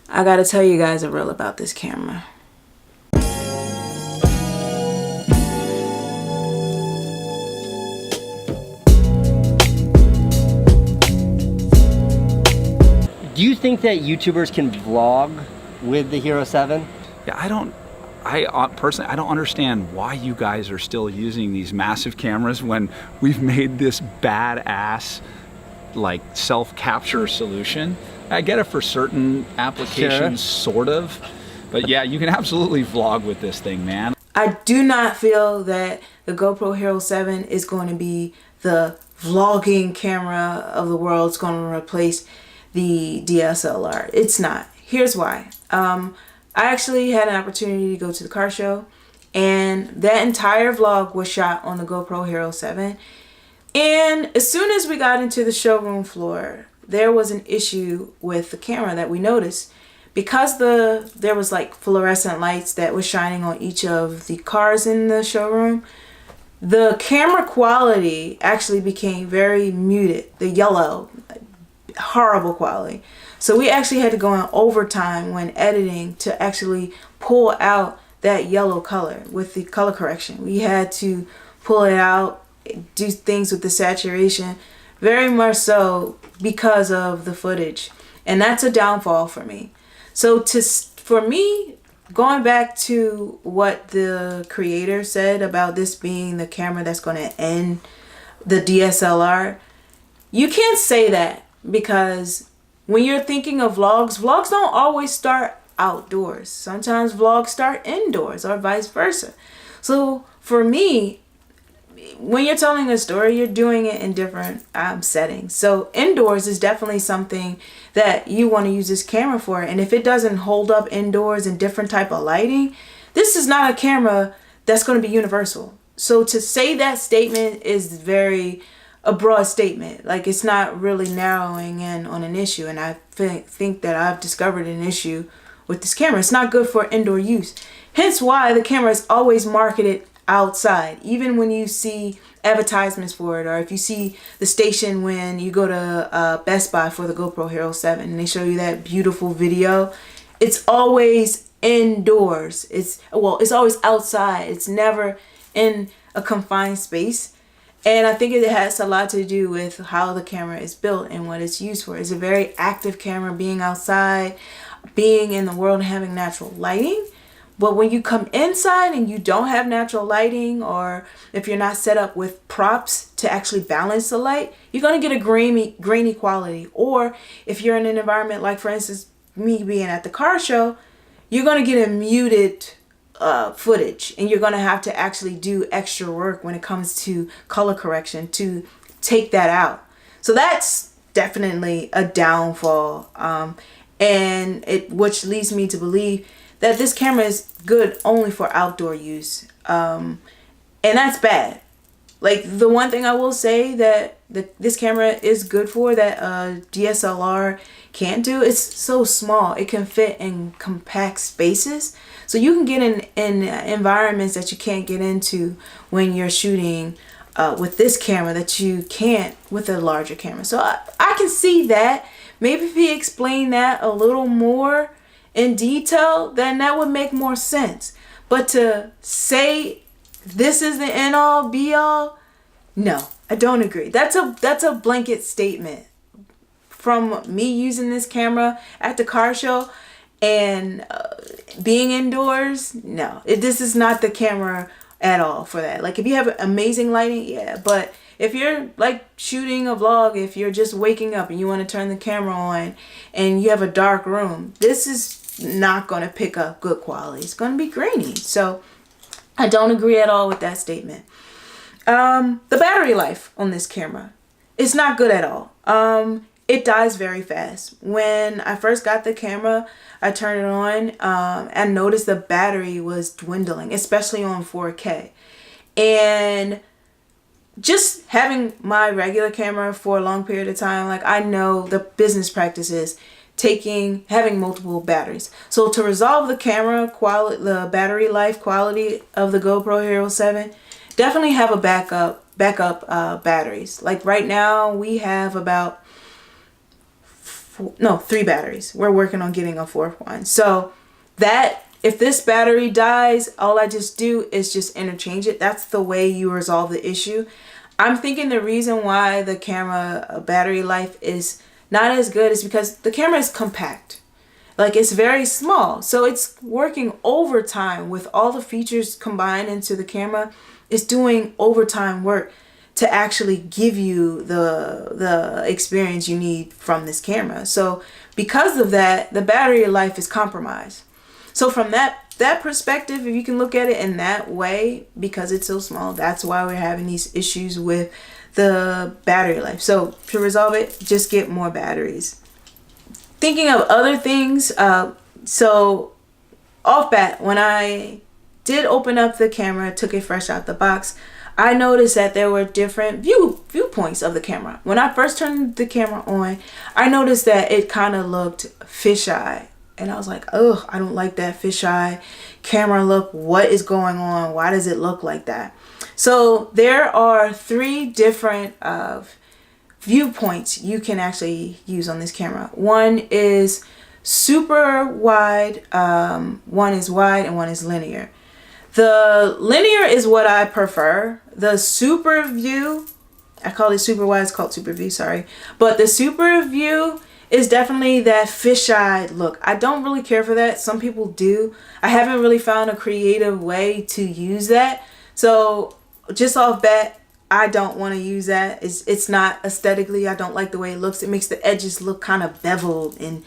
I gotta tell you guys a real about this camera. Do you think that YouTubers can vlog with the Hero 7? Yeah, personally, I don't understand why you guys are still using these massive cameras when we've made this badass like self-capture solution. I get it for certain applications, sort of, but yeah, you can absolutely vlog with this thing, man. I do not feel that the GoPro Hero 7 is going to be the vlogging camera of the world. It's going to replace the DSLR. It's not. Here's why. I actually had an opportunity to go to the car show, and that entire vlog was shot on the GoPro Hero 7. And as soon as we got into the showroom floor, there was an issue with the camera that we noticed. Because there was like fluorescent lights that was shining on each of the cars in the showroom, the camera quality actually became very muted. The yellow, horrible quality. So we actually had to go in overtime when editing to actually pull out that yellow color with the color correction. We had to pull it out, do things with the saturation, very much so because of the footage. And that's a downfall for me. So for me, going back to what the creator said about this being the camera that's going to end the DSLR, you can't say that, because when you're thinking of vlogs don't always start outdoors. Sometimes vlogs start indoors or vice versa. So for me, when you're telling a story, you're doing it in different settings. So indoors is definitely something that you want to use this camera for. And if it doesn't hold up indoors in different type of lighting, this is not a camera that's going to be universal. So to say that statement is a broad statement. Like, it's not really narrowing in on an issue. And I think that I've discovered an issue with this camera. It's not good for indoor use. Hence why the camera is always marketed outside. Even when you see advertisements for it, or if you see the station when you go to Best Buy for the GoPro Hero 7 and they show you that beautiful video, it's always indoors. It's always outside. It's never in a confined space. And I think it has a lot to do with how the camera is built and what it's used for. It's a very active camera, being outside, being in the world, and having natural lighting. But when you come inside and you don't have natural lighting, or if you're not set up with props to actually balance the light, you're going to get a grainy quality. Or if you're in an environment like, for instance, me being at the car show, you're going to get a muted footage, and you're going to have to actually do extra work when it comes to color correction to take that out. So that's definitely a downfall, which leads me to believe that this camera is good only for outdoor use, and that's bad. Like, the one thing I will say that this camera is good for that DSLR can't do, it's so small. It can fit in compact spaces. So you can get in environments that you can't get into when you're shooting with this camera that you can't with a larger camera. So I can see that. Maybe if he explained that a little more in detail, then that would make more sense. But to say this is the end all be all, no, I don't agree. That's a blanket statement from me using this camera at the car show and being indoors. No, this is not the camera at all for that. Like, if you have amazing lighting, yeah, but if you're like shooting a vlog, if you're just waking up and you want to turn the camera on and you have a dark room, this is not going to pick up good quality. It's going to be grainy. So I don't agree at all with that statement. The battery life on this camera is not good at all. It dies very fast. When I first got the camera, I turned it on and noticed the battery was dwindling, especially on 4K. And just having my regular camera for a long period of time, like, I know the business practices having multiple batteries. So to resolve the camera quality, the battery life quality of the GoPro Hero 7, definitely have a backup batteries. Like right now we have about 3 batteries. We're working on getting a 4th one. So that, if this battery dies, all I just do is just interchange it. That's the way you resolve the issue. I'm thinking the reason why the camera battery life is not as good is because the camera is compact. Like, it's very small. So it's working overtime with all the features combined into the camera. It's doing overtime work to actually give you the experience you need from this camera. So because of that, the battery life is compromised. So from that perspective, if you can look at it in that way, because it's so small, that's why we're having these issues with the battery life. So to resolve it, just get more batteries. Thinking of other things, so off bat, when I did open up the camera, took it fresh out the box, I noticed that there were different viewpoints of the camera. When I first turned the camera on, I noticed that it kind of looked fisheye. And I was like, ugh, I don't like that fisheye camera look. What is going on? Why does it look like that? So there are 3 different viewpoints you can actually use on this camera. One is super wide, one is wide, and one is linear. The linear is what I prefer. The super view, I call it super wide, it's called super view, sorry. But the super view is definitely that fisheye look. I don't really care for that. Some people do. I haven't really found a creative way to use that. So just off bat, I don't want to use that. It's not aesthetically, I don't like the way it looks. It makes the edges look kind of beveled and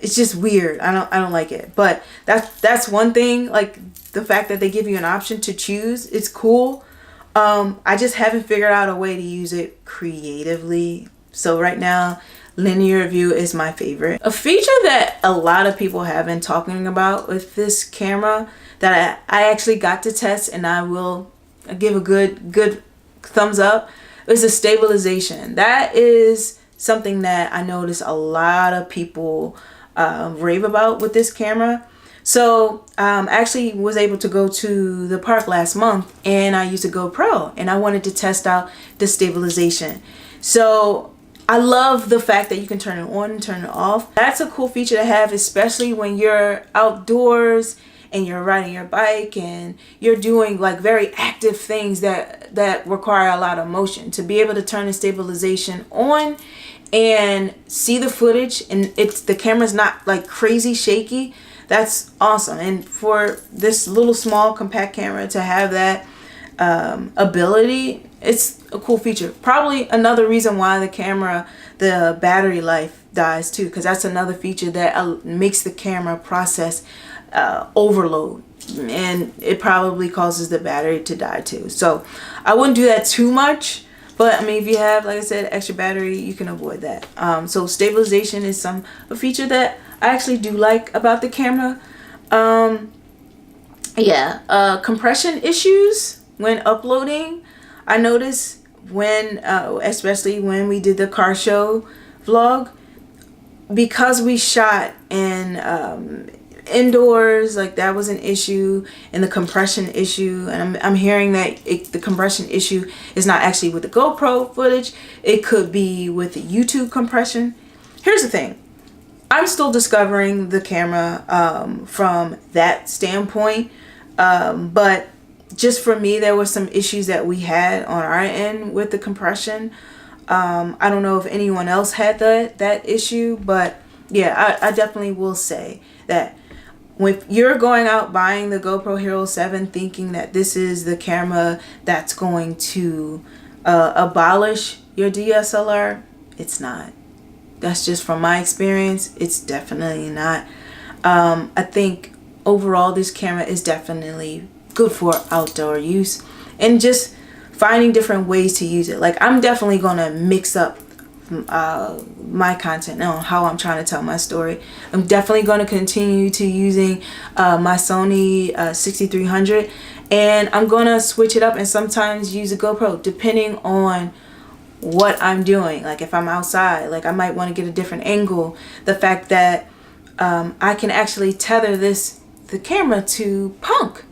it's just weird. I don't like it. But that's one thing, like the fact that they give you an option to choose, it's cool. I just haven't figured out a way to use it creatively. So right now, linear view is my favorite. A feature that a lot of people have been talking about with this camera that I actually got to test, and I will give a good thumbs up, is the stabilization. That is something that I noticed a lot of people rave about with this camera. So I actually was able to go to the park last month and I used a GoPro and I wanted to test out the stabilization. So I love the fact that you can turn it on and turn it off. That's a cool feature to have, especially when you're outdoors and you're riding your bike and you're doing like very active things that require a lot of motion. To be able to turn the stabilization on and see the footage, and the camera's not like crazy shaky, that's awesome. And for this little small compact camera to have that ability, it's a cool feature. Probably another reason why the battery life dies too, because that's another feature that makes the camera process overload, and it probably causes the battery to die too. So I wouldn't do that too much, but I mean, if you have, like I said, extra battery, you can avoid that. So stabilization is a feature that I actually do like about the camera. Compression issues when uploading, I noticed when especially when we did the car show vlog, because we shot in indoors, like that was an issue, and the compression issue, and I'm hearing that the compression issue is not actually with the GoPro footage, it could be with the YouTube compression. Here's the thing, I'm still discovering the camera from that standpoint, but just for me, there were some issues that we had on our end with the compression. I don't know if anyone else had that issue, but yeah, I definitely will say that when you're going out buying the GoPro Hero 7 thinking that this is the camera that's going to abolish your DSLR, it's not. That's just from my experience. It's definitely not. I think overall this camera is definitely good for outdoor use and just finding different ways to use it. Like, I'm definitely going to mix up my content on how I'm trying to tell my story. I'm definitely going to continue to using my Sony 6300, and I'm going to switch it up and sometimes use a GoPro depending on what I'm doing. Like if I'm outside, like I might want to get a different angle. The fact that I can actually tether the camera to Punk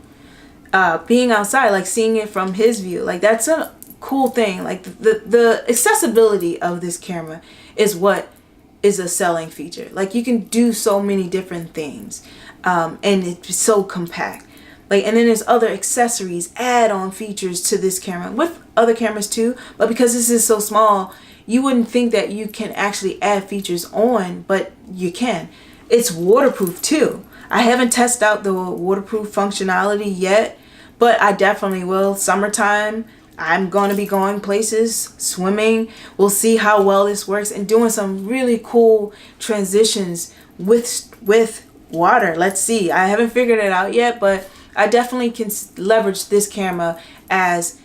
being outside, like seeing it from his view, like that's a cool thing. Like the accessibility of this camera is what is a selling feature. Like, you can do so many different things, and it's so compact. Like, and then there's other accessories, add-on features to this camera with other cameras too. But because this is so small, you wouldn't think that you can actually add features on, but you can. It's waterproof too. I haven't tested out the waterproof functionality yet, but I definitely will. Summertime, I'm going to be going places, swimming. We'll see how well this works, and doing some really cool transitions with water. Let's see. I haven't figured it out yet, but I definitely can leverage this camera as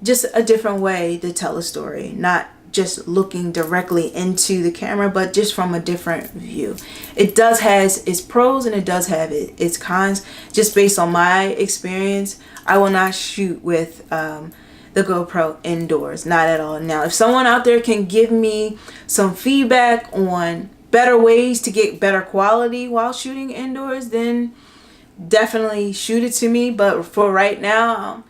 just a different way to tell a story. Not just looking directly into the camera, but just from a different view. It does has its pros and it does have its cons. Just based on my experience, I will not shoot with the GoPro indoors, not at all. Now, if someone out there can give me some feedback on better ways to get better quality while shooting indoors, then definitely shoot it to me. But for right now,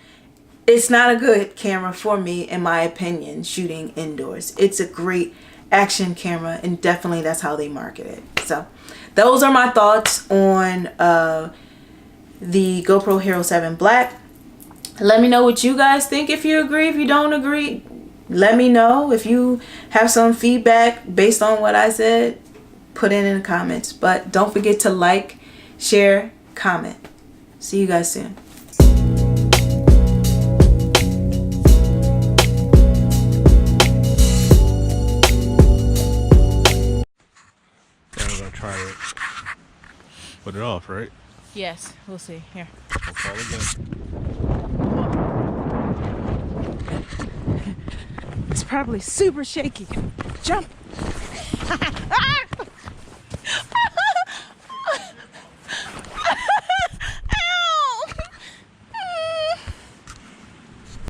it's not a good camera for me, in my opinion, shooting indoors. It's a great action camera, and definitely that's how they market it. So those are my thoughts on the GoPro Hero 7 Black. Let me know what you guys think. If you agree, if you don't agree, let me know. If you have some feedback based on what I said, put it in the comments. But don't forget to like, share, comment. See you guys soon. I'm gonna try it. Put it off, right? Yes, we'll see. Here. I'll call again. It's probably super shaky. Jump.